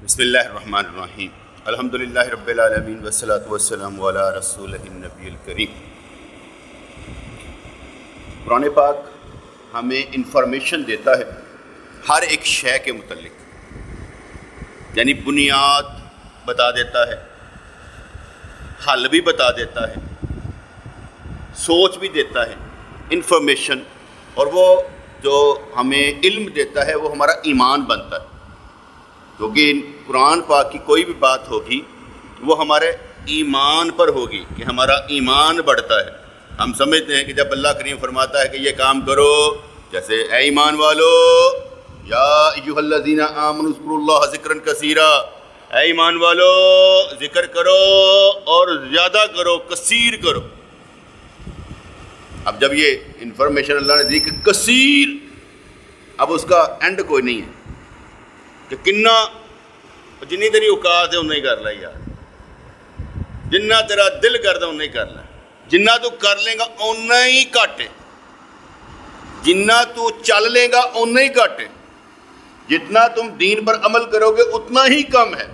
بسم اللہ الرحمن الرحیم الحمدللہ رب العالمین والصلاة والسلام علی رسولہ النبی الکریم۔ قرآن پاک ہمیں انفارمیشن دیتا ہے ہر ایک شے کے متعلق، یعنی بنیاد بتا دیتا ہے، حل بھی بتا دیتا ہے، سوچ بھی دیتا ہے، انفارمیشن، اور وہ جو ہمیں علم دیتا ہے وہ ہمارا ایمان بنتا ہے، کیونکہ قرآن پاک کی کوئی بھی بات ہوگی وہ ہمارے ایمان پر ہوگی کہ ہمارا ایمان بڑھتا ہے۔ ہم سمجھتے ہیں کہ جب اللہ کریم فرماتا ہے کہ یہ کام کرو، جیسے اے ایمان والو یا ایھا الذین آمنوا اذکروا اللہ ذکرا کثیرا، اے ایمان والو ذکر کرو اور زیادہ کرو، کثیر کرو۔ اب جب یہ انفارمیشن اللہ نے دی کہ کثیر، اب اس کا اینڈ کوئی نہیں ہے کہ کنہ جنی تیری اوقات ہے انہیں کر لے یار، جنہ تیرا دل کرتا انہیں کر لے، جنہ تو کر لے گا اُنہ ہی گھٹ ہے، جنہ تو چل لے گا اُنہ ہی گھٹ ہے، جتنا تم دین پر عمل کرو گے اتنا ہی کم ہے،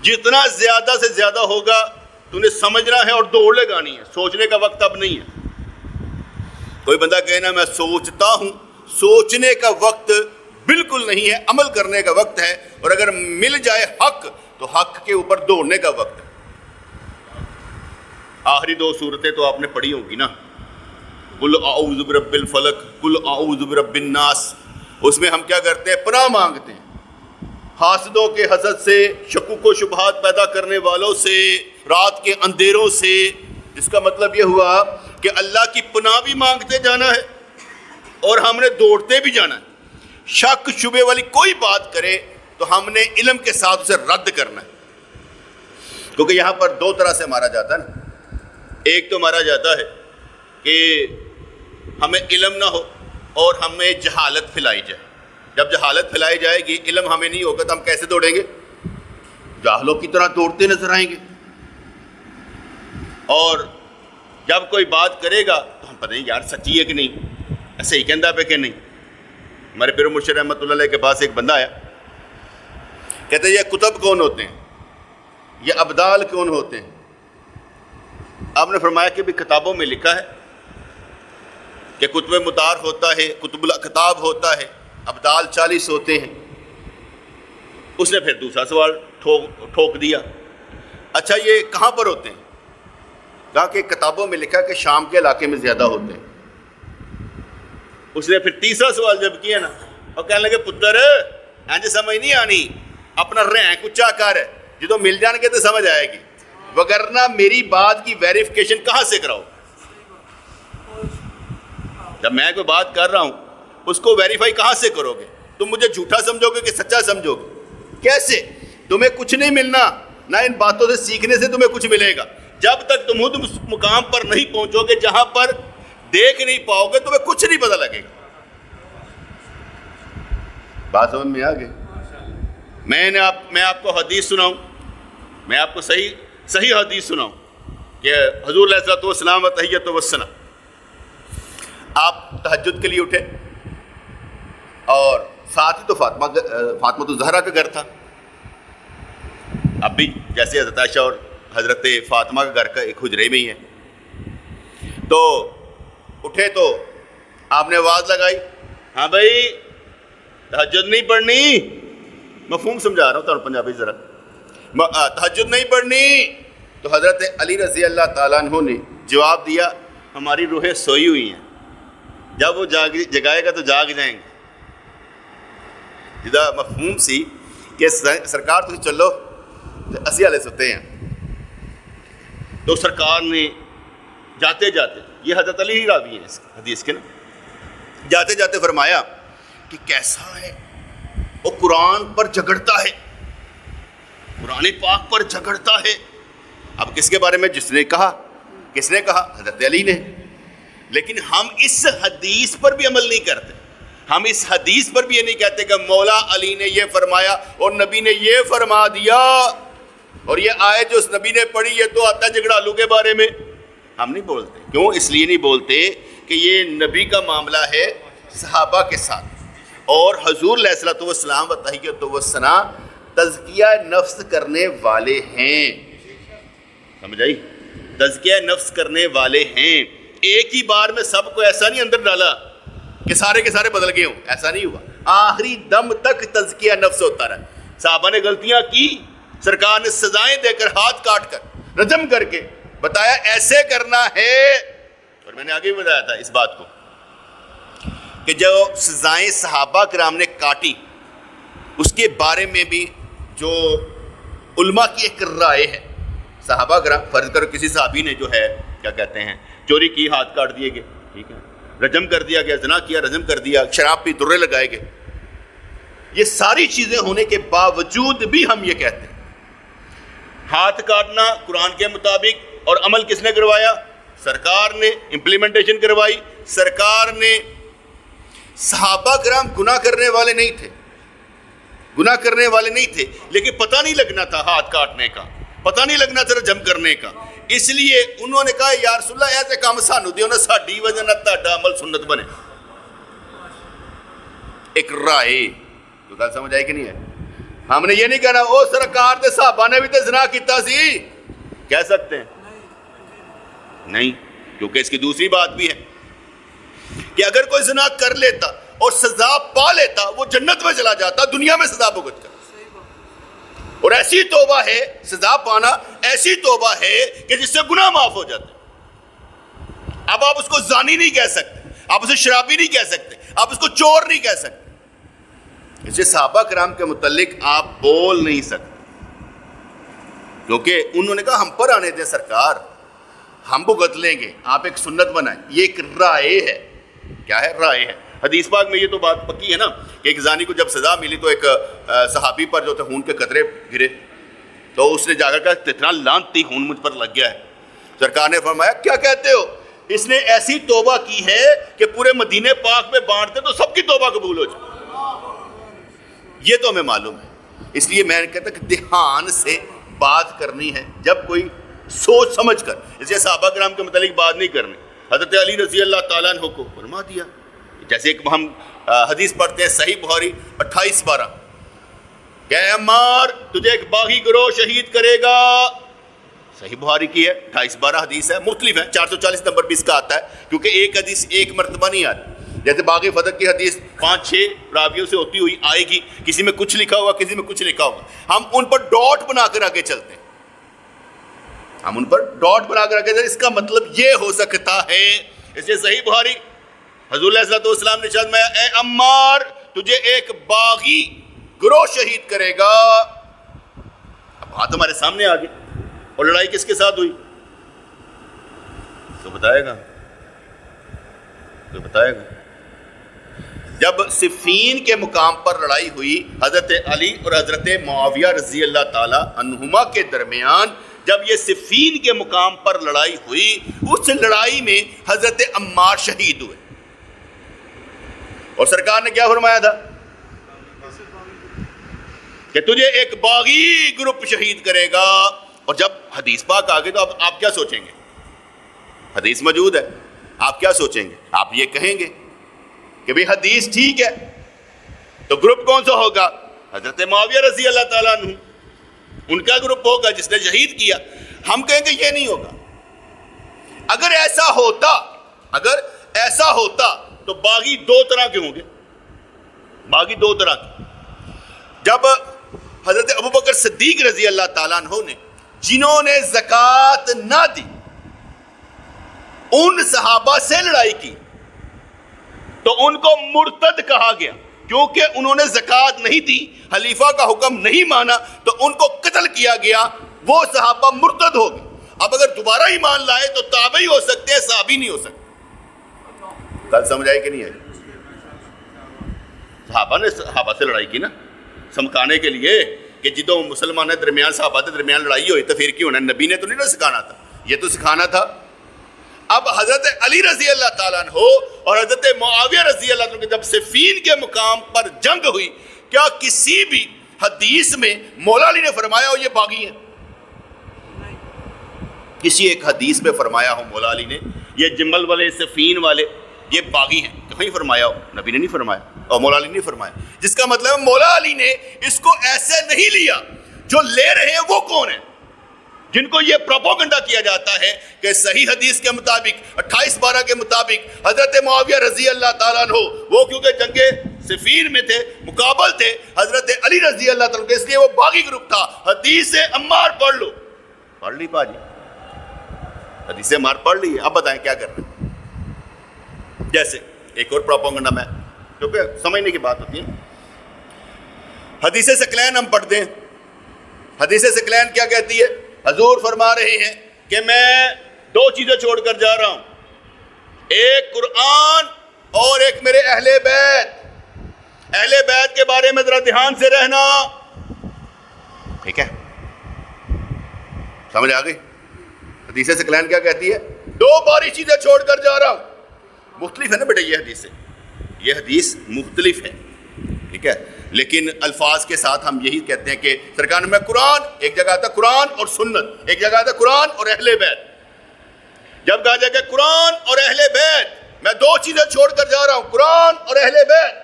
جتنا زیادہ سے زیادہ ہوگا تو نے سمجھنا ہے اور دوڑ لگانی ہے، سوچنے کا وقت اب نہیں ہے۔ کوئی بندہ کہنا میں سوچتا ہوں، سوچنے کا وقت بالکل نہیں ہے، عمل کرنے کا وقت ہے، اور اگر مل جائے حق تو حق کے اوپر دوڑنے کا وقت ہے۔ آخری دو صورتیں تو آپ نے پڑھی ہوں گی نا، قل اعوذ برب الفلق، قل اعوذ برب الناس۔ اس میں ہم کیا کرتے ہیں؟ پناہ مانگتے ہیں حاسدوں کے حسد سے، شکوک و شبہات پیدا کرنے والوں سے، رات کے اندھیروں سے۔ جس کا مطلب یہ ہوا کہ اللہ کی پناہ بھی مانگتے جانا ہے اور ہم نے دوڑتے بھی جانا ہے۔ شک شبے والی کوئی بات کرے تو ہم نے علم کے ساتھ اسے رد کرنا ہے، کیونکہ یہاں پر دو طرح سے مارا جاتا ہے نا۔ ایک تو مارا جاتا ہے کہ ہمیں علم نہ ہو اور ہمیں جہالت پھیلائی جائے۔ جب جہالت پھیلائی جائے گی، علم ہمیں نہیں ہوگا تو ہم کیسے دوڑیں گے؟ جاہلوں کی طرح دوڑتے نظر آئیں گے۔ اور جب کوئی بات کرے گا تو ہم پتہ نہیں یار سچی ہے کہ نہیں، ایسے ہی کہندا پہ کہ نہیں۔ ہمارے پیر مرشد رحمۃ اللہ علیہ کے پاس ایک بندہ آیا، کہتے ہیں یہ کتب کون ہوتے ہیں، یہ ابدال کون ہوتے ہیں؟ آپ نے فرمایا کہ بھی کتابوں میں لکھا ہے کہ کتب مطار ہوتا ہے، کتب الاکتاب ہوتا ہے، ابدال 40 ہوتے ہیں۔ اس نے پھر دوسرا سوال ٹھوک دیا، اچھا یہ کہاں پر ہوتے ہیں؟ کہا کہ کتابوں میں لکھا کہ شام کے علاقے میں زیادہ ہوتے ہیں۔ اس نے پھر تیسرا سوال جب کیا نا، اور کہنے لگے پتر اینج سمجھ نہیں آنی، اپنا رینک اچا کر، جدو مل جان گے تو سمجھ آئے گی، وگرنہ میری بات کی ویریفیکیشن کہاں سے کراؤ؟ جب میں کوئی بات کر رہا ہوں اس کو ویریفائی کہاں سے کرو گے؟ تم مجھے جھوٹا سمجھو گے کہ سچا سمجھو گے؟ کیسے؟ تمہیں کچھ نہیں ملنا، نہ ان باتوں سے سیکھنے سے تمہیں کچھ ملے گا۔ جب تک تم اس مقام پر نہیں پہنچو گے جہاں پر دیکھ نہیں پاؤ گے تمہیں کچھ نہیں پتہ لگے گا۔ بات سمجھ میں آ گئی؟ میں آپ کو حدیث سناؤں، میں آپ کو صحیح حدیث سناؤں کہ حضور علیہ الصلوۃ والسلام و تحیۃ والثنا، آپ تہجد کے لیے اٹھے اور ساتھ ہی تو فاطمہ الزہرا کا گھر تھا۔ اب بھی جیسے حضرت عائشہ اور حضرت فاطمہ کا گھر کا ایک حجرے میں ہی ہے، تو اٹھے تو آپ نے آواز لگائی، ہاں بھائی تہجد نہیں پڑھنی، مفہوم سمجھا رہا ہوں تو پنجابی ذرا، تہجد نہیں پڑھنی۔ تو حضرت علی رضی اللہ تعالیٰ عنہ نے جواب دیا، ہماری روحیں سوئی ہوئی ہیں، جب وہ جگائے گا تو جاگ جائیں گے۔ جدا مفہوم سی کہ سرکار تھی چلو اسی والے ستے ہیں۔ تو سرکار نے جاتے جاتے، یہ حضرت علی ہی راوی ہیں اس حدیث کے نا، جاتے جاتے فرمایا کہ کیسا ہے وہ قرآن پر جھگڑتا ہے، قرآن پاک پر جھگڑتا ہے۔ اب کس کے بارے میں؟ کس نے کہا؟ حضرت علی نے۔ لیکن ہم اس حدیث پر بھی عمل نہیں کرتے، ہم اس حدیث پر بھی یہ نہیں کہتے کہ مولا علی نے یہ فرمایا اور نبی نے یہ فرما دیا، اور یہ آیت جو اس نبی نے پڑھی یہ تو آتا جھگڑالو کے بارے میں۔ ہم نہیں بولتے، کیوں؟ اس لیے نہیں بولتے کہ یہ نبی کا معاملہ ہے صحابہ کے ساتھ، اور حضور علیہ الصلوۃ والسلام و تحیۃ والثنا تزکیہ نفس کرنے والے ہیں. سمجھ آئی؟ تزکیہ نفس کرنے والے ہیں. ایک ہی بار میں سب کو ایسا نہیں اندر ڈالا کہ سارے کے سارے بدل گئے ہوں, ایسا نہیں ہوا. آخری دم تک تزکیہ نفس ہوتا رہا. صحابہ نے غلطیاں کی, سرکار نے سزائیں دے کر, ہاتھ کاٹ کر, رجم کر کے بتایا ایسے کرنا ہے. اور میں نے آگے بھی بتایا تھا اس بات کو کہ جو سزائیں صحابہ کرام نے کاٹی اس کے بارے میں بھی جو علماء کی ایک رائے ہے. صحابہ کرام, فرض کرو کسی صحابی نے جو ہے کیا کہتے ہیں چوری کی, ہاتھ کاٹ دیے گئے, ٹھیک ہے, رجم کر دیا گیا, زنا کیا رجم کر دیا, شراب پی درے لگائے گئے. یہ ساری چیزیں ہونے کے باوجود بھی ہم یہ کہتے ہیں ہاتھ کاٹنا قرآن کے مطابق, اور عمل کس نے کروایا؟ سرکار نے. امپلیمنٹیشن کروائی سرکار نے. صحابہ کرام گناہ کرنے والے نہیں تھے, گناہ کرنے والے نہیں تھے, لیکن پتہ نہیں لگنا تھا ہاتھ کاٹنے کا, پتہ نہیں لگنا تھا رجم کرنے کا. اس لیے انہوں نے کہا یا رسول اللہ ایسے کام سانو دیو نہ ساڈی وجہ نہ تہاڈا عمل سنت بنے. ایک رائے تو گل سمجھ آئی کہ نہیں ہے؟ ہم نے یہ نہیں کہنا او سرکار دے صحابہ نے بھی تے زنا کیتا سی, کہہ سکتے ہیں نہیں, کیونکہ اس کی دوسری بات بھی ہے کہ اگر کوئی زنا کر لیتا اور سزا پا لیتا وہ جنت میں چلا جاتا, دنیا میں سزا بھگت کر. اور ایسی توبہ ہے, سزا پانا ایسی توبہ ہے کہ جس سے گناہ معاف ہو جاتے. اب آپ اس کو زانی نہیں کہہ سکتے, آپ اسے شرابی نہیں کہہ سکتے, آپ اس کو چور نہیں کہہ سکتے. اس سے صحابہ کرام کے متعلق آپ بول نہیں سکتے, کیونکہ انہوں نے کہا ہم پر آنے دیں سرکار, ہم بھگت لیں گے, آپ ایک سنت بنائیں. یہ ایک رائے ہے. کیا ہے؟ رائے ہے. حدیث پاک میں یہ تو بات پکی ہے نا کہ ایک زانی کو جب سزا ملی تو ایک صحابی پر جو تھے خون کے قطرے گرے, تو اس نے جا کر کہا اتنا لعنتی خون مجھ پر لگ گیا ہے. سرکار نے فرمایا کیا کہتے ہو, اس نے ایسی توبہ کی ہے کہ پورے مدینے پاک میں بانٹتے تو سب کی توبہ قبول ہو جائے. یہ تو ہمیں معلوم ہے. اس لیے میں کہتا کہ دھیان سے بات کرنی ہے, جب کوئی سوچ سمجھ کر. اس لیے صحابہ کرام کے متعلق بات نہیں کرنی. حضرت علی رضی اللہ تعالیٰ عنہ کو فرما دیا, جیسے ایک ہم حدیث پڑھتے ہیں صحیح بخاری 28:12 کہ اے عمار تجھے ایک باغی گروہ شہید کرے گا. صحیح بخاری کی ہے, 28:12 حدیث ہے, مختلف ہے, 440 نمبر بھی اس کا آتا ہے کیونکہ ایک حدیث ایک مرتبہ نہیں آتی. جیسے باغی فتح کی حدیث 5-6 راویوں سے ہوتی ہوئی آئے گی, کسی میں کچھ لکھا ہوگا کسی میں کچھ لکھا ہوگا, ہم ان پر ڈاٹ بنا کر آگے چلتے ہیں. ہم ان پر ڈاٹ بنا کر آگے چلتے, اس کا مطلب یہ ہو سکتا ہے. اس لیے صحیح بخاری حضور علیہ السلام نے فرمایا اے عمار تجھے ایک باغی گروہ شہید کرے گا. اب بات ہمارے سامنے آ گئی, اور لڑائی کس کے ساتھ ہوئی تو بتائے گا, تو بتائے گا. جب صفین کے مقام پر لڑائی ہوئی حضرت علی اور حضرت معاویہ رضی اللہ تعالی عنہما کے درمیان, جب یہ صفین کے مقام پر لڑائی ہوئی, اس لڑائی میں حضرت عمار شہید ہوئے. اور سرکار نے کیا فرمایا تھا کہ تجھے ایک باغی گروپ شہید کرے گا. اور جب حدیث پاک آگے تو آپ کیا سوچیں گے؟ حدیث موجود ہے, آپ کیا سوچیں گے؟ آپ یہ کہیں گے کہ بھئی حدیث ٹھیک ہے تو گروپ کون سا ہوگا؟ حضرت معاویہ رضی اللہ تعالیٰ عنہ, ان کا گروپ ہوگا جس نے شہید کیا. ہم کہیں گے یہ نہیں ہوگا. اگر ایسا ہوتا تو باغی دو طرح کے ہوں گے. باغی دو طرح کے. جب حضرت ابوبکر صدیق رضی اللہ تعالیٰ عنہ نے, جنہوں نے زکوٰۃ نہ دی, ان صحابہ سے لڑائی کی تو ان کو مرتد کہا گیا, کیونکہ انہوں نے زکوٰۃ نہیں دی, خلیفہ کا حکم نہیں مانا, تو ان کو قتل کیا گیا. وہ صحابہ مرتد ہو گئے. اب اگر دوبارہ ایمان لائے تو تابعی ہو سکتے ہیں, صحابی نہیں ہو سکتے. کل سمجھ آئی کہ نہیں آئی؟ صحابہ نے صحابہ سے لڑائی کی نا سمکھانے کے لیے کہ جدوں مسلمانوں درمیان صحابہ کے درمیان لڑائی ہوئی تو پھر کیوں ہونا؟ نبی نے تو نہیں نا سکھانا تھا, یہ تو سکھانا تھا. اب حضرت علی رضی اللہ تعالیٰ عنہ اور حضرت معاویہ رضی اللہ عنہ جب صفین کے مقام پر جنگ ہوئی, کیا کسی بھی حدیث میں مولا علی نے فرمایا ہو یہ باغی ہیں؟ کسی ایک حدیث میں فرمایا ہو مولا علی نے یہ جمل والے صفین والے یہ باغی ہیں؟ کہیں فرمایا ہو؟ نبی نے نہیں فرمایا. اور مولا علی نے فرمایا، جس کا مطلب مولا علی نے اس کو ایسے نہیں لیا۔ جو لے رہے ہیں وہ کون ہیں؟ جن کو یہ پروپیگنڈا کیا جاتا ہے کہ صحیح حدیث کے مطابق 28/12 کے مطابق حضرت معاویہ رضی اللہ تعالیٰ عنہ وہ کیونکہ جنگ صفین میں تھے، مقابل تھے حضرت علی رضی اللہ تعالیٰ عنہ، اس لیے وہ باغی گروپ تھا۔ حدیث عمار پڑھ لو، پڑھ لی باجی، حدیث عمار پڑھ لی، اب بتائیں کیا کرنا ہے؟ جیسے ایک اور پروپیگنڈا میں کیونکہ سمجھنے کی بات ہوتی ہے، حدیث ثقلین ہم پڑھ دیں۔ حدیث ثقلین کیا کہتی ہے؟ حضور فرما رہے ہیں کہ میں 2 چیزیں چھوڑ کر جا رہا ہوں، ایک قرآن اور ایک میرے اہل بیت۔ اہل بیت کے بارے میں ذرا دھیان سے رہنا، ٹھیک ہے؟ سمجھ آ گئی؟ حدیث ثقلین کیا کہتی ہے؟ 2 باری چیزیں چھوڑ کر جا رہا ہوں۔ مختلف ہے نا بیٹا یہ حدیث سے، یہ حدیث مختلف ہے، ٹھیک ہے؟ لیکن الفاظ کے ساتھ ہم یہی کہتے ہیں کہ سرکار میں قرآن، ایک جگہ آتا قرآن اور سنت، ایک جگہ آتا قرآن اور اہل بیت۔ جب کہا جائے کہ قرآن اور اہل بیت، میں 2 چیزیں چھوڑ کر جا رہا ہوں، قرآن اور اہل بیت،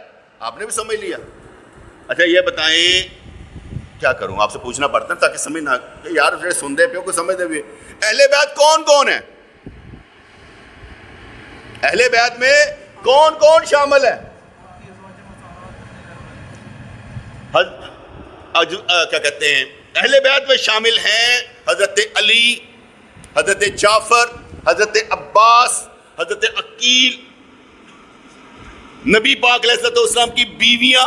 آپ نے بھی سمجھ لیا۔ اچھا یہ بتائیں کیا کروں؟ آپ سے پوچھنا پڑتا ہے تاکہ سمجھ نہ کہ یار جو سن دے پہ کو سمجھ دے بھی۔ اہل بیت کون کون ہے؟ اہل بیت میں کون کون شامل ہے؟ کیا کہتے ہیں؟ اہل بیت میں شامل ہیں حضرت علی، حضرت جعفر، حضرت عباس، حضرت عقیل، نبی پاک علیہ الصلوۃ والسلام کی بیویاں،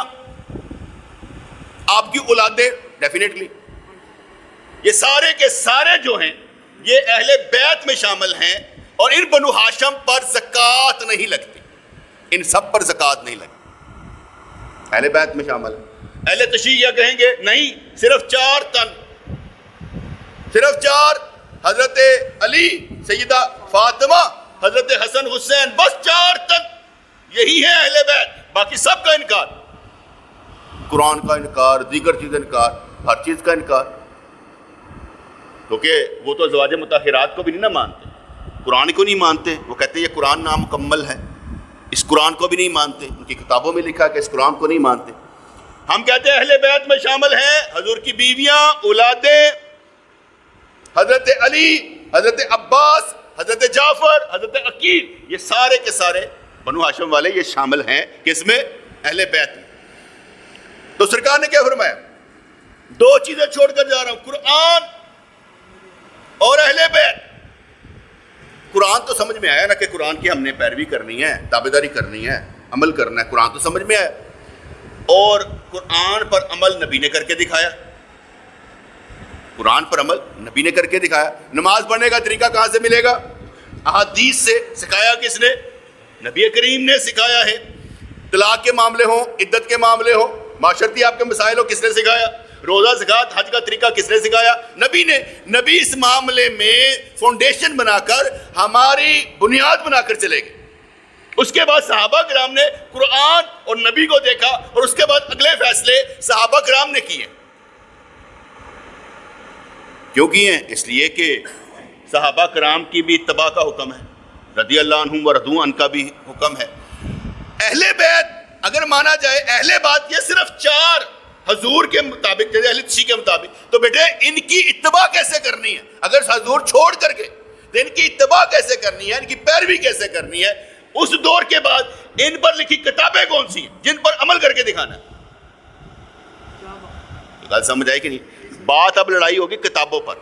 آپ کی اولادیں، ڈیفینیٹلی یہ سارے کے سارے جو ہیں یہ اہل بیت میں شامل ہیں، اور ان بنو ہاشم پر زکوٰۃ نہیں لگتی، ان سب پر زکوٰۃ نہیں لگتی، اہل بیت میں شامل ہے۔ اہل تشیع کہیں گے نہیں، صرف 4 تن، صرف 4، حضرت علی، سیدہ فاطمہ، حضرت حسن حسین، بس 4 تن، یہی ہے اہل بیت، باقی سب کا انکار، قرآن کا انکار، دیگر چیز انکار، ہر چیز کا انکار، کیونکہ وہ تو ازواج مطہرات کو بھی نہیں نہ مانتے، قرآن کو نہیں مانتے، وہ کہتے ہیں یہ قرآن نامکمل ہے، اس قرآن کو بھی نہیں مانتے، ان کی کتابوں میں لکھا ہے کہ اس قرآن کو نہیں مانتے۔ ہم کہتے ہیں اہل بیت میں شامل ہیں حضور کی بیویاں، اولادیں، حضرت علی، حضرت عباس، حضرت جعفر، حضرت عقیل، یہ سارے کے سارے بنو ہاشم والے یہ شامل ہیں کس میں؟ اہل بیت میں۔ تو سرکار نے کیا فرمایا؟ 2 چیزیں چھوڑ کر جا رہا ہوں، قرآن اور اہل بیت۔ قرآن تو سمجھ میں آیا نا کہ قرآن کی ہم نے پیروی کرنی ہے، تابعداری کرنی ہے، عمل کرنا ہے، قرآن تو سمجھ میں آیا، اور قرآن پر عمل نبی نے کر کے دکھایا، قرآن پر عمل نبی نے کر کے دکھایا۔ نماز پڑھنے کا طریقہ کہاں سے ملے گا؟ احادیث سے۔ سکھایا کس نے؟ نبی کریم نے سکھایا ہے۔ طلاق کے معاملے ہوں، عدت کے معاملے ہوں، معاشرتی آپ کے مسائل ہو، کس نے سکھایا؟ روزہ، زکوٰۃ، حج کا طریقہ کس نے سکھایا؟ نبی نے۔ نبی اس معاملے میں فاؤنڈیشن بنا کر، ہماری بنیاد بنا کر چلے گئے۔ اس کے بعد صحابہ کرام نے قرآن اور نبی کو دیکھا، اور اس کے بعد اگلے فیصلے صحابہ کرام نے کیے۔ کیوں کیے ہیں؟ اس لیے کہ صحابہ کرام کی بھی اتباع کا حکم ہے، رضی اللہ عنہم و رضوا عنہ کا بھی حکم ہے۔ اہل بیت اگر مانا جائے، اہل بیت یہ صرف 4 حضور کے مطابق، جیسے اہل تشیع کے مطابق، تو بیٹے ان کی اتباع کیسے کرنی ہے؟ اگر حضور چھوڑ کر گئے تو ان کی اتباع کیسے کرنی ہے، ان کی پیروی کیسے کرنی ہے؟ اس دور کے بعد ان پر لکھی کتابیں کون سی ہیں جن پر عمل کر کے دکھانا ہے؟ بات سمجھ آئی کہ نہیں؟ بات اب لڑائی ہوگی کتابوں پر۔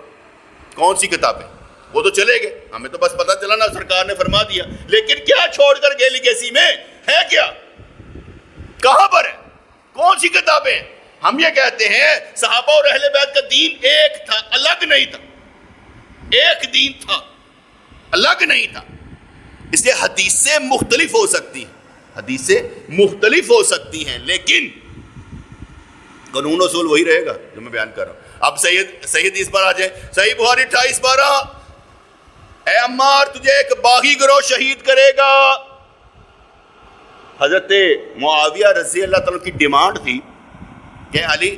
کون سی کتابیں؟ وہ تو چلے گئے، ہمیں تو بس پتہ چلا نا سرکار نے فرما دیا، لیکن کیا چھوڑ کر گئے لیگیسی میں؟ ہے کیا؟ کہاں پر ہے؟ کون سی کتابیں ہیں؟ ہم یہ کہتے ہیں صحابہ اور اہل بیت کا دین ایک تھا، الگ نہیں تھا، ایک دین تھا، الگ نہیں تھا۔ اس لیے حدیثیں مختلف ہو سکتی ہیں، حدیثیں مختلف ہو سکتی ہیں، لیکن قانون اصول وہی رہے گا جو میں بیان کر رہا ہوں۔ اب صحیح حدیث پر آ جائیں، صحیح بخاری 28:12، اے عمار تجھے ایک باغی گروہ شہید کرے گا۔ حضرت معاویہ رضی اللہ تعالیٰ کی ڈیمانڈ تھی کہ علی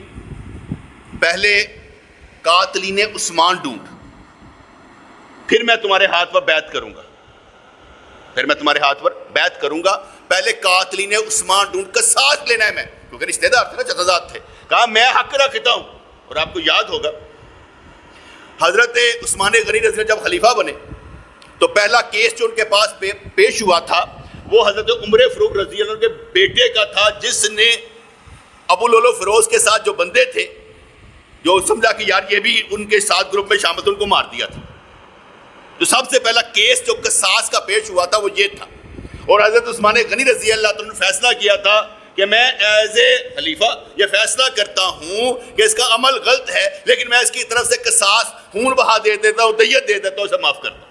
پہلے قاتلین عثمان ڈھونڈ، پھر میں تمہارے ہاتھ پر بیعت کروں گا۔ پھر میں تمہارے ہاتھ پر بیعت کروں گا. پہلے قاتلین عثمان ڈھونڈ قصاص لینا ہے میں, کیونکہ رشتے دار تھے نا, چچازاد تھے. کہا میں حق رکھتا ہوں. اور آپ کو یاد ہوگا حضرت عثمان غنی رضی اللہ جب خلیفہ بنے تو پہلا کیس جو ان کے پاس پیش ہوا تھا وہ حضرت عمر فاروق رضی اللہ عنہ کے بیٹے کا تھا, جس نے ابو لولو فیروز کے ساتھ جو بندے تھے, جو سمجھا کہ یار یہ بھی ان کے ساتھ گروپ میں شامل تھے, ان کو مار دیا تھا. تو سب سے پہلا کیس جو قصاص کا پیش ہوا تھا وہ یہ تھا. اور حضرت عثمان غنی رضی اللہ عنہ نے فیصلہ کیا تھا کہ میں ایز اے خلیفہ یہ فیصلہ کرتا ہوں کہ اس کا عمل غلط ہے, لیکن میں اس کی طرف سے قصاص خون بہا دے دیتا ہوں, دیت دے دیتا ہوں, اسے معاف کرتا ہوں.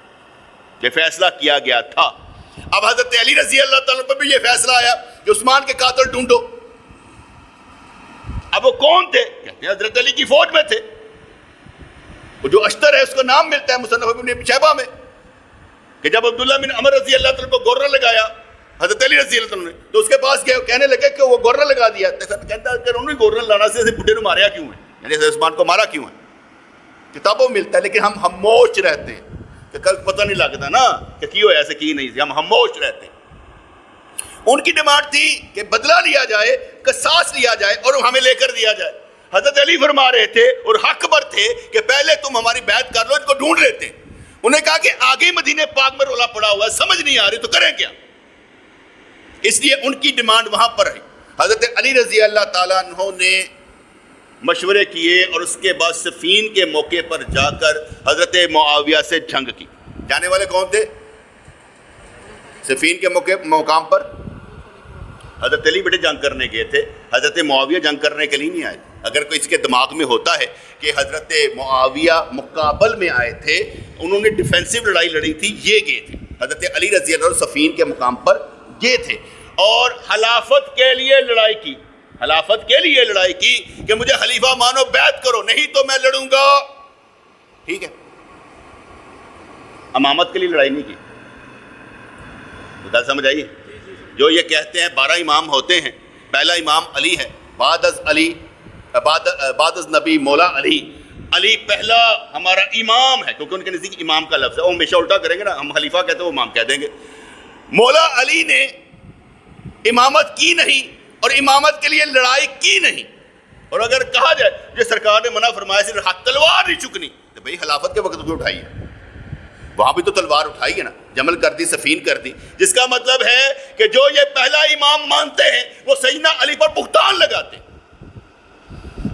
یہ فیصلہ کیا گیا تھا. اب حضرت علی رضی اللہ تعالیٰ پر بھی یہ فیصلہ آیا کہ عثمان کے قاتل ڈھونڈو. اب وہ کون تھے؟ کہتے ہیں حضرت علی کی فوج میں تھے. وہ جو اشتر ہے اس کا نام ملتا ہے مصنف ابن شیبہ میں کہ جب عبداللہ بن عمر رضی اللہ تعالیٰ کو گورا لگایا حضرت علی رضی اللہ عنہ نے, تو اس کے پاس گئے, کہنے لگے کہ وہ گورا لگا دیا. کہتا ہے کہ انہوں نے گورا لانا سے بڈھے نے ماریا کیوں ہے, یعنی عثمان کو مارا کیوں ہے. کتابوں میں ملتا ہے, لیکن ہم خاموش رہتے ہیں کہ کل پتہ نہیں لگتا نا کہ کی ہو ایسے کی نہیں, ہم خاموش رہتے ہیں. ان کی ڈیمانڈ تھی کہ بدلہ لیا جائے, قصاص لیا جائے اور ہمیں لے کر دیا جائے. حضرت علی فرما رہے تھے اور حق پر تھے کہ پہلے تم ہماری بیعت کر لو, ان کو ڈھونڈ لیتے ہیں. انہیں کہا کہ آگے مدینے پاک میں رولا پڑا ہوا ہے, سمجھ نہیں آ رہی, تو کریں کیا. اس لیے ان کی ڈیمانڈ وہاں پر ہے. حضرت علی رضی اللہ تعالیٰ عنہ نے مشورے کیے اور اس کے بعد صفین کے موقع پر جا کر حضرت معاویہ سے جنگ کی. جانے والے کون تھے؟ صفین کے مقام پر حضرت علی بیٹے جنگ کرنے گئے تھے, حضرت معاویہ جنگ کرنے کے لیے نہیں آئے. اگر کوئی اس کے دماغ میں ہوتا ہے کہ حضرت معاویہ مقابل میں آئے تھے, انہوں نے ڈیفینسو لڑائی لڑی تھی, یہ گئے تھے. حضرت علی رضی اللہ عنہ صفین کے مقام پر یہ تھے اور خلافت کے لیے لڑائی کی, خلافت کے لیے لڑائی کی کہ مجھے خلیفہ مانو, بیعت کرو, نہیں تو میں لڑوں گا. ٹھیک ہے, امامت کے لیے لڑائی نہیں کی. بتا سمجھ آئیے, جو یہ کہتے ہیں 12 امام ہوتے ہیں, پہلا امام علی ہے, بعد از نبی مولا علی. علی پہلا ہمارا امام ہے, کیونکہ ان کے نزدیک امام کا لفظ ہے. وہ ہمیشہ الٹا کریں گے نا, ہم خلیفہ کہتے ہیں وہ امام کہہ دیں گے. مولا علی نے امامت کی نہیں اور امامت کے لیے لڑائی کی نہیں. اور اگر کہا جائے جو سرکار نے منع فرمایا صرف ہاتھ تلوار نہیں چکنی, تو بھئی خلافت کے وقت بھی اٹھائی ہے, وہاں بھی تو تلوار اٹھائی ہے نا, جمل کر دی, صفین کر دی. جس کا مطلب ہے کہ جو یہ پہلا امام مانتے ہیں وہ سیدنا علی پر بہتان لگاتے ہیں,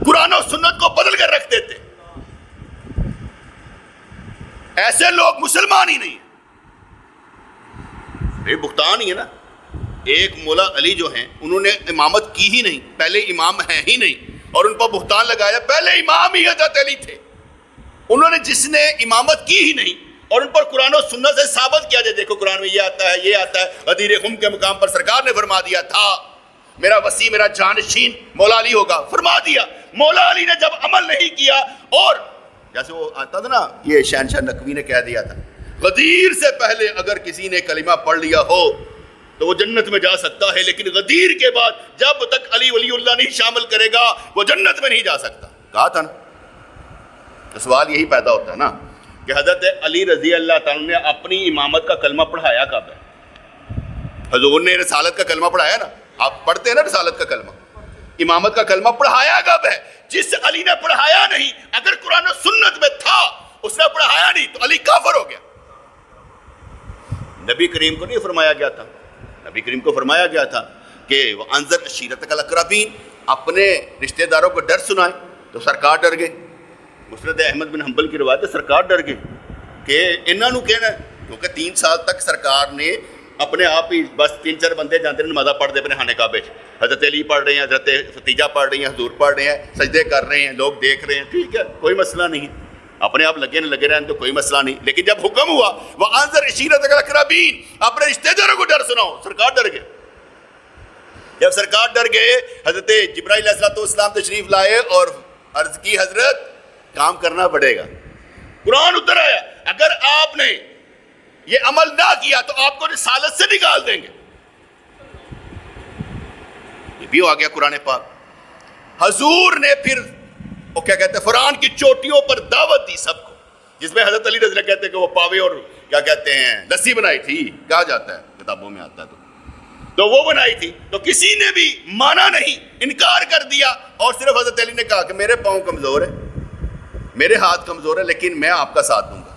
قرآن و سنت کو بدل کر رکھ دیتے. ایسے لوگ مسلمان ہی نہیں ہیں. یہ بہتان ہی ہے نا. ایک مولا علی جو ہیں انہوں نے امامت کی ہی نہیں, پہلے امام ہیں ہی نہیں, اور ان پر بہتان لگایا. پہلے امام ہی حضرت علی تھے. انہوں نے جس نے امامت کی ہی نہیں اور ان پر قرآن و سنت سے ثابت کیا جائے, دیکھو قرآن میں یہ آتا ہے, یہ آتا ہے. غدیر خم کے مقام پر سرکار نے فرما دیا تھا میرا وسیع میرا جانشین مولا علی ہوگا, فرما دیا. مولا علی نے جب عمل نہیں کیا, اور جیسے وہ آتا تھا نا, یہ شہنشاہ نقوی نے کہہ دیا تھا غدیر سے پہلے اگر کسی نے کلمہ پڑھ لیا ہو تو وہ جنت میں جا سکتا ہے, لیکن غدیر کے بعد جب تک علی ولی اللہ نہیں شامل کرے گا وہ جنت میں نہیں جا سکتا. کہا تھا نا. تو سوال یہی پیدا ہوتا ہے نا کہ حضرت علی رضی اللہ تعالیٰ نے اپنی امامت کا کلمہ پڑھایا کب ہے؟ حضور نے رسالت کا کلمہ پڑھایا نا, آپ پڑھتے ہیں نا رسالت کا کلمہ, امامت کا کلمہ پڑھایا کب ہے؟ جس علی نے پڑھایا نہیں, اگر قرآن و سنت میں تھا اس نے پڑھایا نہیں تو علی کافر ہو گیا. نبی کریم کو نہیں فرمایا گیا تھا, نبی کریم کو فرمایا گیا تھا کہ وَأَنذِرْ عَشِيرَتَكَ الْأَقْرَبِينَ, اپنے رشتہ داروں کو ڈر سنائے. تو سرکار ڈر گئے. مسند احمد بن حنبل کی روایت ہے, سرکار ڈر گئے کہ انہوں نے کہنا ہے, کیونکہ 3 سال تک سرکار نے اپنے آپ ہی بس 3-4 بندے جانتے ہیں نمازہ پڑھ دے اپنے خانے کعبے. حضرت علی پڑھ رہے ہیں, حضرت ختیجہ پڑھ رہی ہیں, حضور پڑھ رہے ہیں, سجدے کر رہے ہیں, لوگ دیکھ رہے ہیں, ٹھیک ہے, کوئی مسئلہ نہیں, اپنے آپ لگے رہیں تو کوئی مسئلہ نہیں. لیکن جب حکم ہوا وَأَنذِرْ عَشِيرَتَكَ الْأَقْرَبِينَ, اپنے رشتہ داروں کو ڈر سناؤ, سرکار ڈر گئے. جب سرکار ڈر گئے, حضرت جبرائیل علیہ السلام تشریف لائے اور عرض کی حضرت کام کرنا پڑے گا. قرآن اتر آیا, اگر آپ نے یہ عمل نہ کیا تو آپ کو رسالت سے نکال دیں گے. یہ بھی ہو گیا قرآن پاک. حضور نے پھر وہ کیا کہتے ہیں قرآن کی چوٹیوں پر دعوت دی سب کو, جس میں حضرت علی رضی اللہ کہتے ہیں کہ وہ پاوے اور کیا کہتے ہیں لسی بنائی تھی، کہا جاتا ہے کتابوں میں آتا ہے، تو وہ بنائی تھی، تو کسی نے بھی مانا نہیں، انکار کر دیا، اور صرف حضرت علی نے کہا کہ میرے پاؤں کمزور ہے، میرے ہاتھ کمزور ہے، لیکن میں آپ کا ساتھ دوں گا۔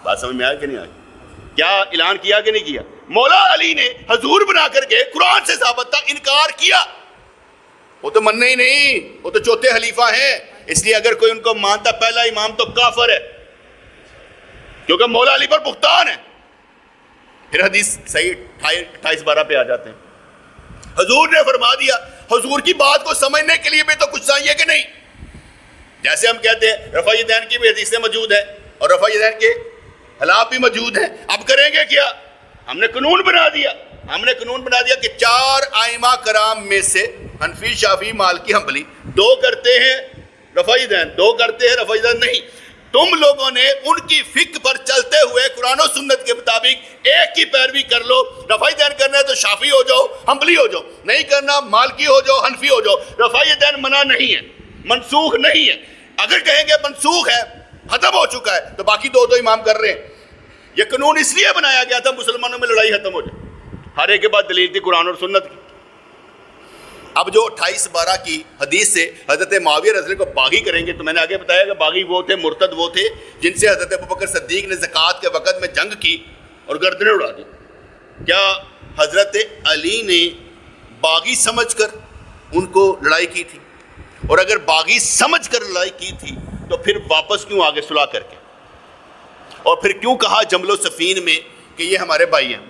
بات سمجھ میں آئی کہ نہیں آئی؟ کیا اعلان کیا کہ نہیں کیا؟ مولا علی نے حضور بنا کر کے قرآن سے ثابت تھا، انکار کیا، وہ تو مننے ہی نہیں، وہ تو چوتھے خلیفہ ہیں، اس لیے اگر کوئی ان کو مانتا پہلا امام تو کافر ہے، کیونکہ مولا علی پر بہتان ہے۔ پھر حدیث صحیح 28-12 پہ آ جاتے ہیں، حضور نے فرما دیا، حضور کی بات کو سمجھنے کے لیے بھی تو کچھ چاہیے کہ نہیں؟ جیسے ہم کہتے ہیں رفع یدین کی بھی حدیثیں موجود ہیں اور رفع یدین کے خلاف بھی موجود ہیں، اب کریں گے کیا؟ ہم نے قانون بنا دیا کہ 4 ائمہ کرام میں سے حنفی، شافعی، مالکی، حنبلی 2 کرتے ہیں رفع یدین، 2 کرتے ہیں رفع یدین نہیں۔ تم لوگوں نے ان کی فقہ پر چلتے ہوئے قرآن و سنت کے مطابق ایک کی پیروی کر لو، رفع یدین کرنا ہے تو شافعی ہو جاؤ، حنبلی ہو جاؤ، نہیں کرنا مالکی ہو جاؤ، حنفی ہو جاؤ۔ رفع یدین منع نہیں ہے، منسوخ نہیں ہے۔ اگر کہیں گے منسوخ ہے، ختم ہو چکا ہے، تو باقی 2 امام کر رہے ہیں۔ یہ قانون اس لیے بنایا گیا تھا مسلمانوں میں لڑائی ختم ہو جائے، ہر ایک کے بعد دلیل تھی قرآن اور سنت کی۔ اب جو 28-12 کی حدیث سے حضرت معاویہ رضی اللہ کو باغی کریں گے، تو میں نے آگے بتایا کہ باغی وہ تھے، مرتد وہ تھے جن سے حضرت ابوبکر صدیق نے زکوٰۃ کے وقت میں جنگ کی اور گردنیں اڑا دی۔ کیا حضرت علی نے باغی سمجھ کر ان کو لڑائی کی تھی؟ اور اگر باغی سمجھ کر لڑائی کی تھی تو پھر واپس کیوں آگے صلح کر کے، اور پھر کیوں کہا جمل و صفین میں کہ یہ ہمارے بھائی ہیں،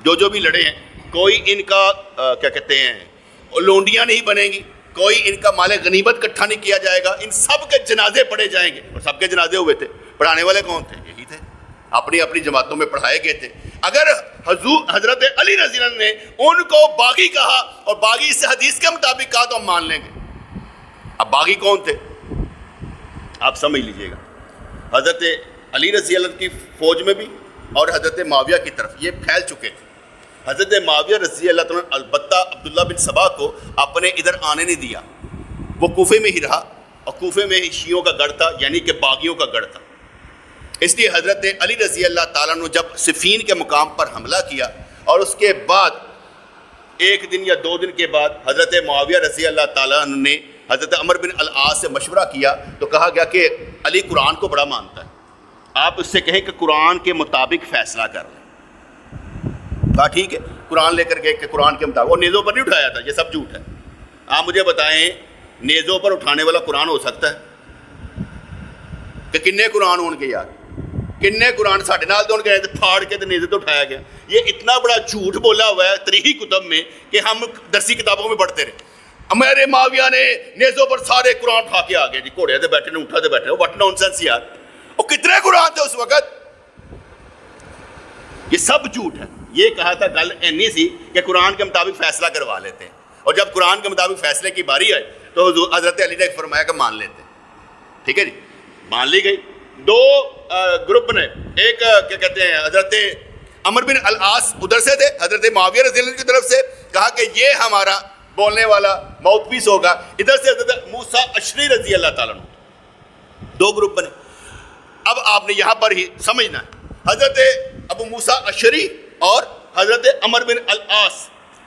جو بھی لڑے ہیں، کوئی ان کا کیا کہتے ہیں لونڈیاں نہیں بنیں گی، کوئی ان کا مال غنیمت اکٹھا نہیں کیا جائے گا، ان سب کے جنازے پڑھے جائیں گے۔ اور سب کے جنازے ہوئے تھے، پڑھانے والے کون تھے؟ یہی تھے، اپنی اپنی جماعتوں میں پڑھائے گئے تھے۔ اگر حضرت علی رضی اللہ نے ان کو باغی کہا اور باغی اس حدیث کے مطابق کہا تو ہم مان لیں گے۔ اب باغی کون تھے آپ سمجھ لیجئے گا۔ حضرت علی رضی اللہ کی فوج میں بھی اور حضرت معاویہ کی طرف یہ پھیل چکے تھے۔ حضرت معاویہ رضی اللہ تعالیٰ البتہ عبداللہ بن سبا کو اپنے ادھر آنے نہیں دیا، وہ کوفے میں ہی رہا، اور کوفے میں شیعوں کا گڑھ تھا، یعنی کہ باغیوں کا گڑھ تھا۔ اس لیے حضرت علی رضی اللہ تعالیٰ نے جب صفین کے مقام پر حملہ کیا اور اس کے بعد 1 دن یا 2 دن کے بعد حضرت معاویہ رضی اللہ تعالیٰ نے حضرت عمر بن العاص سے مشورہ کیا تو کہا گیا کہ علی قرآن کو بڑا مانتا ہے، آپ اس سے کہیں کہ قرآن کے مطابق فیصلہ کر لیں۔ کہا ٹھیک ہے، قرآن لے کر گئے کہ قرآن کے مطابق، اور نیزوں پر نہیں اٹھایا تھا، یہ سب جھوٹ ہے۔ آپ مجھے بتائیں نیزوں پر اٹھانے والا قرآن ہو سکتا ہے؟ کہ کنے قرآن ہون گے یار، کنے قرآن ساڈے نال تو گئے پھاڑ کے نیزے تو اٹھایا گیا۔ یہ اتنا بڑا جھوٹ بولا ہوا ہے تاریخی کتب میں کہ ہم درسی کتابوں میں پڑھتے رہے ہمارے معاویہ نے نیزوں پر سارے قرآن اٹھا کے آ گئے جی، گھوڑے سے بیٹھے نے، اٹھا سے بیٹھے، وٹ نان سینس یار۔ وہ کتنے قرآن تھے اس وقت؟ یہ سب جھوٹ ہے۔ یہ کہا تھا گل اینی سی کہ قرآن کے مطابق فیصلہ کروا لیتے ہیں، اور جب قرآن کے مطابق فیصلے کی باری آئی تو حضرت علی نے فرمایا کہ مان لیتے ہیں۔ ٹھیک ہے جی، مان لی گئی۔ 2 گروپ نے، ایک کیا کہتے ہیں حضرت عمر بن العاص ادھر سے تھے، حضرت معاویہ رضی اللہ کی طرف سے کہا کہ یہ ہمارا بولنے والا ماؤتھ پیس ہوگا، ادھر سے حضرت موسیٰ اشعری رضی اللہ تعالیٰ عنہ۔ 2 گروپ بنے۔ اب آپ نے یہاں پر ہی سمجھنا ہے، حضرت ابو موسیٰ اشعری اور حضرت عمر بن العاص،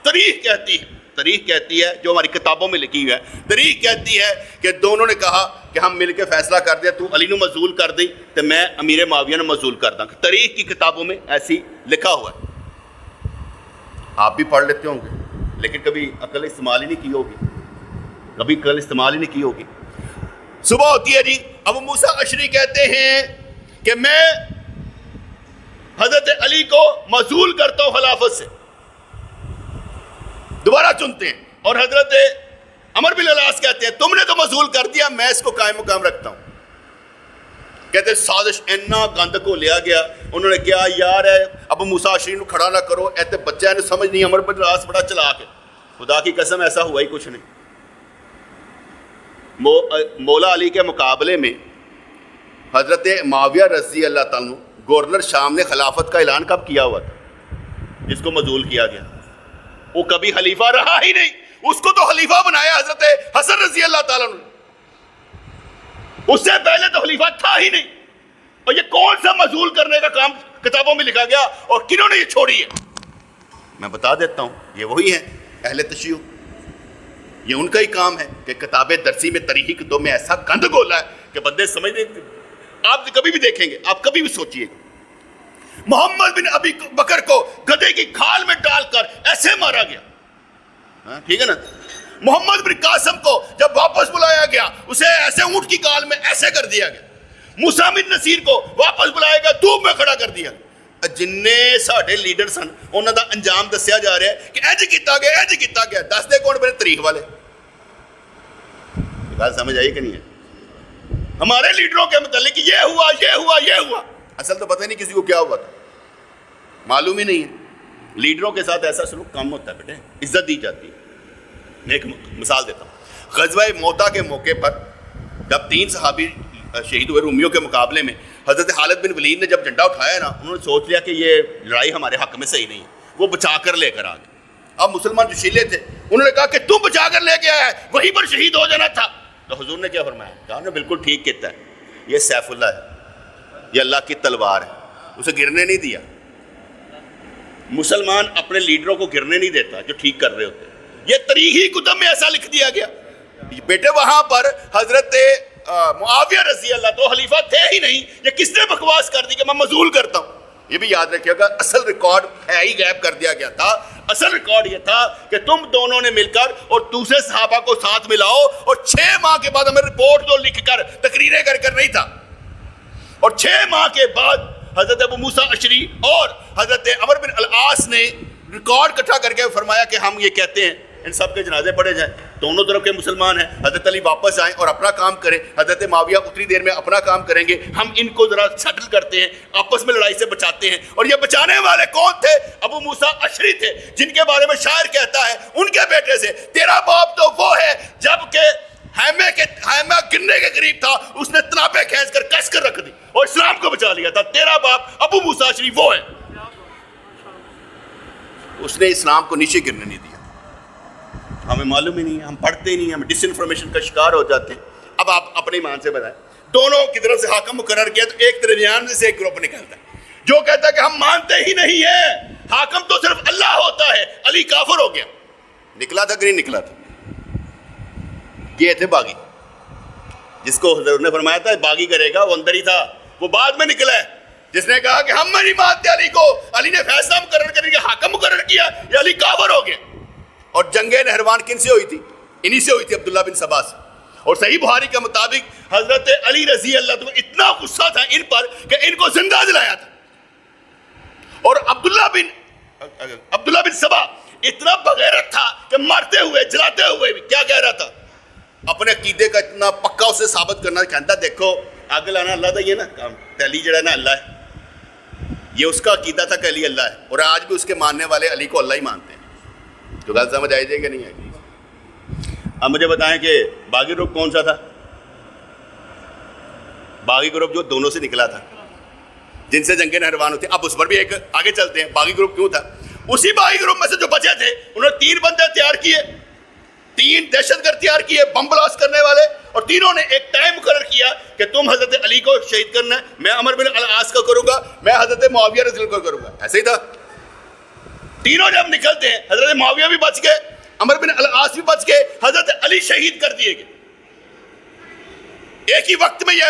تاریخ کہتی ہے جو ہماری کتابوں میں لکھی ہوئی ہے، تاریخ کہتی ہے کہ دونوں نے کہا کہ ہم مل کے فیصلہ کر دیں، تو علی نے مزول کر دی تو میں امیر معاویہ نے مزول کر دوں۔ تاریخ کی کتابوں میں ایسی لکھا ہوا ہے، آپ بھی پڑھ لیتے ہوں گے، لیکن کبھی عقل استعمال ہی نہیں کی ہوگی، صبح ہوتی ہے جی، ابو موسیٰ اشعری کہتے ہیں کہ میں حضرت علی کو معزول کرتا ہوں خلافت سے، دوبارہ چنتے ہیں، اور حضرت عمر بن العاص کہتے ہیں تم نے تو معزول کر دیا، میں اس کو قائم مقام رکھتا ہوں۔ کہتے ہیں سازش اینا گند کو لیا گیا، انہوں نے کیا یار ہے ابو موسیٰ اشعری نو کھڑا نہ کرو، ایتے بچہ نے سمجھ نہیں، عمر بن العاص بڑا چلاک ہے۔ خدا کی قسم ایسا ہوا ہی کچھ نہیں۔ مولا علی کے مقابلے میں حضرت معاویہ رضی اللہ تعالیٰ گورنر شام نے خلافت کا اعلان کب کیا ہوا تھا؟ جس کو مزول کیا گیا، وہ کبھی خلیفہ رہا ہی نہیں، اس کو تو خلیفہ بنایا حضرت حسن رضی اللہ تعالیٰ نے۔ اس سے پہلے تو خلیفہ تھا ہی نہیں. اور یہ کون سا معزول کرنے کا کام کتابوں میں لکھا گیا اور کنہوں نے یہ چھوڑی ہے؟ میں بتا دیتا ہوں، یہ وہی ہے اہل تشیع. یہ ان کا ہی کام ہے کہ کتاب درسی میں تاریخ دو میں ایسا گند گولا ہے کہ بندے سمجھ نہیں. آپ کبھی بھی دیکھیں گے، آپ کبھی بھی سوچئے محمد بن ابی بکر کو گدھے کی کھال میں ڈال کر ایسے مارا گیا، ٹھیک ہے نا. محمد بن قاسم کو جب واپس بلایا گیا اسے ایسے اونٹ کی کال میں ایسے کر دیا گیا. موسیٰ بن نصیر کو واپس بلایا گیا، دھوپ میں کھڑا کر دیا. جننے ساڈے لیڈر سن انہاں دا انجام دسیا جا رہا ہے کہ اج کیتا گیا، اج کیتا گیا. دس دے کون میرے تاریخ والے؟ بات سمجھ آئی کہ نہیں ہے؟ ہمارے لیڈروں کے متعلق یہ ہوا، یہ ہوا، یہ ہوا. اصل تو پتہ نہیں کسی کو کیا ہوا تھا، معلوم ہی نہیں ہے. لیڈروں کے ساتھ ایسا سلوک کم ہوتا ہے بیٹے، عزت دی جاتی ہے. میں ایک مثال دیتا ہوں. غزوہ موتا کے موقع پر جب 3 صحابی شہید ہوئے رومیوں کے مقابلے میں، حضرت خالد بن ولید نے جب جھنڈا اٹھایا نا، انہوں نے سوچ لیا کہ یہ لڑائی ہمارے حق میں صحیح نہیں ہے، وہ بچا کر لے کر آ گئے. اب مسلمان جو شیلے تھے انہوں نے کہا کہ تم بچا کر لے کے آیا ہے، وہیں پر شہید ہو جانا تھا. تو حضور نے کیا فرمایا؟ کہا نے بالکل ٹھیک کہتا ہے، یہ سیف اللہ ہے، یہ اللہ کی تلوار ہے، اسے گرنے نہیں دیا. مسلمان اپنے لیڈروں کو گرنے نہیں دیتا جو ٹھیک کر رہے ہوتے. یہ تاریخی کتب میں ایسا لکھ دیا گیا. بیٹے وہاں پر حضرت معاویہ رضی اللہ تو خلیفہ تھے ہی نہیں. یہ کس نے بکواس کر دی کہ میں معزول کرتا ہوں؟ یہ بھی یاد رکھیے گا، اصل ریکارڈ ہے ہی غائب کر دیا گیا تھا. اصل ریکارڈ یہ تھا کہ تم دونوں نے مل کر اور دوسرے صحابہ کو ساتھ ملاؤ، اور 6 ماہ کے بعد ہمیں رپورٹ تو لکھ کر تقریریں کر نہیں تھا. اور 6 ماہ کے بعد حضرت ابو موسیٰ اشعری اور حضرت عمر بن العاص نے ریکارڈ اکٹھا کر کے فرمایا کہ ہم یہ کہتے ہیں ان سب کے جنازے پڑھے جائیں. دونوں طرف کے مسلمان ہیں. حضرت علی واپس آئیں اور اپنا کام کریں، حضرت معاویہ اتنی دیر میں اپنا کام کریں گے، ہم ان کو ذرا سیٹل کرتے ہیں، آپس میں لڑائی سے بچاتے ہیں. اور یہ بچانے والے کون تھے؟ ابو موسیٰ اشعری تھے، جن کے بارے میں شاعر کہتا ہے ان کے بیٹے سے، تیرا باپ تو وہ ہے جب کہ خیمہ گرنے کے قریب تھا اس نے تنابیں کھینچ کر کس کر رکھ دی اور اسلام کو بچا لیا تھا. تیرا باپ ابو موسیٰ اشعری وہ ہے، اس نے اسلام کو نیچے گرنے نہیں دیا. ہمیں معلوم ہی نہیں ہے، ہم پڑھتے ہی نہیں ہیں، ہم ڈس انفارمیشن کا شکار ہو جاتے ہیں. اب آپ اپنے ایمان سے بتائیں، دونوں کی طرف سے حاکم مقرر کیا تو ایک درمیان سے ایک گروپ نکلتا ہے جو کہتا ہے کہ ہم مانتے ہی نہیں ہیں، حاکم تو صرف اللہ ہوتا ہے. علی کافر ہو گیا. نکلا تھا کہ نہیں نکلا تھا؟ یہ تھے باغی، جس کو حضور نے فرمایا تھا باغی کرے گا، وہ اندر ہی تھا. وہ بعد میں نکلا ہے جس نے کہا کہ ہم نہیں مانتے علی کو. علی نے فیصلہ مقرر کرنے کے حاکم مقرر کیا، یہ علی کافر ہو گیا. اور جنگ نہروان کن سے ہوئی تھی؟ انہی سے ہوئی تھی، عبداللہ بن سبا سے. اور صحیح بخاری کے مطابق حضرت علی رضی اللہ عنہ اتنا غصہ تھا ان پر کہ ان کو زندہ جلایا تھا. اور عبداللہ بن سبا اتنا بغیرت تھا کہ مرتے ہوئے جلاتے ہوئے بھی کیا کہہ رہا تھا؟ اپنے عقیدے کا اتنا پکا اسے ثابت کرنا، کہتا دیکھو آگ لانا اللہ دا، یہ نا کام علی جڑا نا اللہ ہے. یہ اس کا عقیدہ تھا کہ علی اللہ ہے، اور آج بھی اس کے ماننے والے علی کو اللہ ہی مانتے ہیں. تو بات سمجھ آئی جائے کہ نہیں آئی؟ اب مجھے بتائیں کہ باغی گروپ کون سا تھا؟ باغی گروپ جو دونوں سے نکلا تھا، جن سے جنگ نہروان ہوتی. اب اس پر بھی ایک آگے چلتے ہیں. باغی گروپ کیوں تھا؟ اسی باغی گروپ میں سے جو بچے تھے انہوں نے 3 بندے تیار کیے، 3 دہشت گرد تیار کیے، بم بلاسٹ کرنے والے. اور تینوں نے ایک ٹائم مقرر کیا کہ تم حضرت علی کو شہید کرنا ہے، میں عمر بن العاص کو کروں گا، میں حضرت معاویہ رضی اللہ کو کروں گا. ایسے ہی تھا. تینوں جب نکلتے ہیں، حضرت معاویہ بھی بچ گئے، عمر بن العاص بھی بچ گئے، حضرت علی شہید کر دیے گئے. ایک ہی وقت میں یہ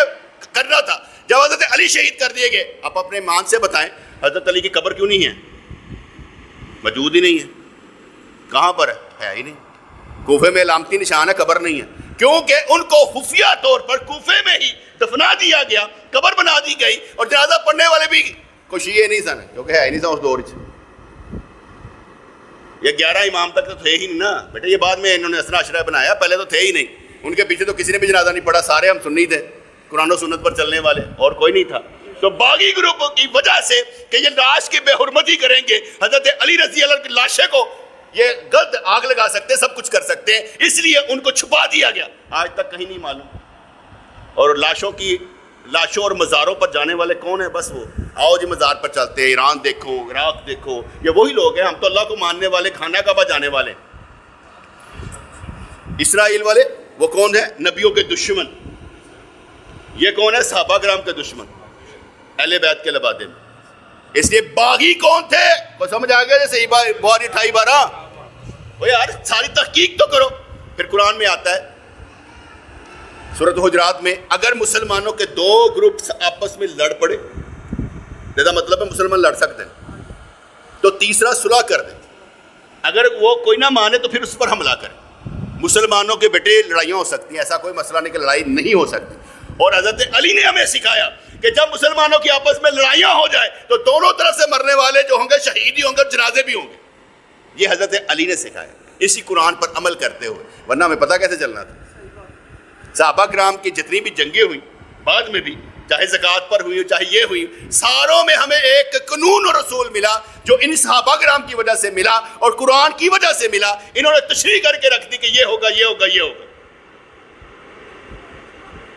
کرنا تھا. جب حضرت علی شہید کر دیے گئے، آپ اپنے مان سے بتائیں حضرت علی کی قبر کیوں نہیں ہے؟ موجود ہی نہیں ہے. کہاں پر ہے ہی نہیں. کوفے میں علامتی نشان ہے، قبر نہیں ہے، کیونکہ ان کو خفیہ طور پر کوفے میں ہی دفنا دیا گیا، قبر بنا دی گئی. اور جنازہ پڑھنے والے بھی کوئی شیعہ نہیں سن، کیونکہ ہے ہی نہیں سن اس دور میں. یہ 11 امام تک تو تھے ہی نہیں نا بیٹے. یہ بعد میں انہوں نے اسنا عشرہ بنایا، پہلے تو تھے ہی نہیں. ان کے پیچھے تو کسی نے بھی جنازہ نہیں پڑھا، سارے ہم سنی تھے، قرآن و سنت پر چلنے والے، اور کوئی نہیں تھا. تو باغی گروپوں کی وجہ سے کہ یہ لاش کی بے حرمتی کریں گے، حضرت علی رضی اللہ کی لاشیں کو یہ غلط آگ لگا سکتے، سب کچھ کر سکتے ہیں، اس لیے ان کو چھپا دیا گیا. آج تک کہیں نہیں معلوم. اور لاشوں اور مزاروں پر جانے والے کون ہیں؟ بس وہ آؤ جی مزار پر چلتے ہیں، ایران دیکھو، عراق دیکھو، یہ وہی لوگ ہیں. ہم تو اللہ کو ماننے والے، خانہ کعبہ جانے والے. اسرائیل والے وہ کون ہیں؟ نبیوں کے دشمن. یہ کون ہے؟ صحابہ کرام کے دشمن، اہل بیت کے لبادے میں۔ اس لیے باغی کون تھے وہ سمجھ آ گیا؟ جیسے بہاری 28-12 وہ یار ساری تحقیق تو کرو۔ پھر قرآن میں آتا ہے سورۃ حجرات میں، اگر مسلمانوں کے دو گروپس آپس میں لڑ پڑے، زیادہ مطلب ہے مسلمان لڑ سکتے ہیں، تو تیسرا صلح کر دیں، اگر وہ کوئی نہ مانے تو پھر اس پر حملہ کریں۔ مسلمانوں کے بیٹے لڑائیاں ہو سکتی ہیں، ایسا کوئی مسئلہ نہیں کہ لڑائی نہیں ہو سکتی۔ اور حضرت علی نے ہمیں سکھایا کہ جب مسلمانوں کی آپس میں لڑائیاں ہو جائے تو دونوں طرف سے مرنے والے جو ہوں گے شہید ہی ہوں گے اور جنازے بھی ہوں گے۔ یہ حضرت علی نے سکھایا، اسی قرآن پر عمل کرتے ہوئے، ورنہ ہمیں پتہ کیسے چلنا تھا۔ صحابہ کرام کی جتنی بھی جنگیں ہوئیں بعد میں بھی، چاہے زکوٰۃ پر ہوئی چاہے یہ ہوئی، ساروں میں ہمیں ایک قانون اور رسول ملا جو ان صحابہ کرام کی وجہ سے ملا اور قرآن کی وجہ سے ملا۔ انہوں نے تشریح کر کے رکھ دی کہ یہ ہوگا یہ ہوگا یہ ہوگا۔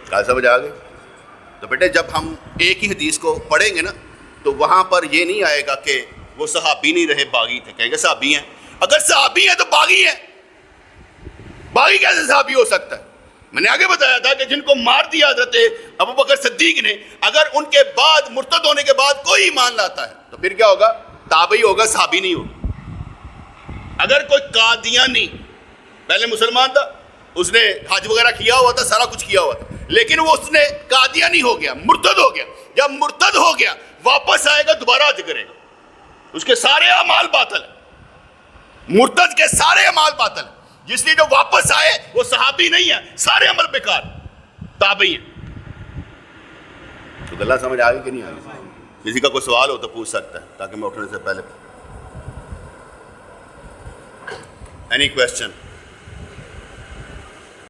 کیا سمجھ آ گئی؟ تو بیٹے جب ہم ایک ہی حدیث کو پڑھیں گے نا تو وہاں پر یہ نہیں آئے گا کہ وہ صحابی نہیں رہے باغی تھے، کہیں گے صحابی ہیں۔ اگر صحابی ہیں تو باغی ہیں، باغی کیسے صحابی ہو سکتا ہے؟ میں نے آگے بتایا تھا کہ جن کو مار دیا حضرت ابوبکر صدیق نے، اگر ان کے بعد مرتد ہونے کے بعد کوئی ایمان لاتا ہے تو پھر کیا ہوگا؟ تابعی ہوگا، صحابی نہیں ہوگا۔ اگر کوئی قادیانی پہلے مسلمان تھا، اس نے حج وغیرہ کیا ہوا تھا، سارا کچھ کیا ہوا تھا، لیکن وہ اس نے قادیانی ہو گیا، مرتد ہو گیا، جب مرتد ہو گیا واپس آئے گا دوبارہ حج کرے گا، اس کے سارے اعمال باطل ہیں، مرتد کے سارے اعمال باطل ہیں۔ جس لیے جو واپس آئے وہ صحابی نہیں ہے، سارے عمل بیکار، تابعی ہیں۔ تو گلا سمجھ آ گئی کہ نہیں آ گئی؟ کسی کا کوئی سوال ہو تو پوچھ سکتا ہے تاکہ میں اٹھنے سے پہلے۔ Any question?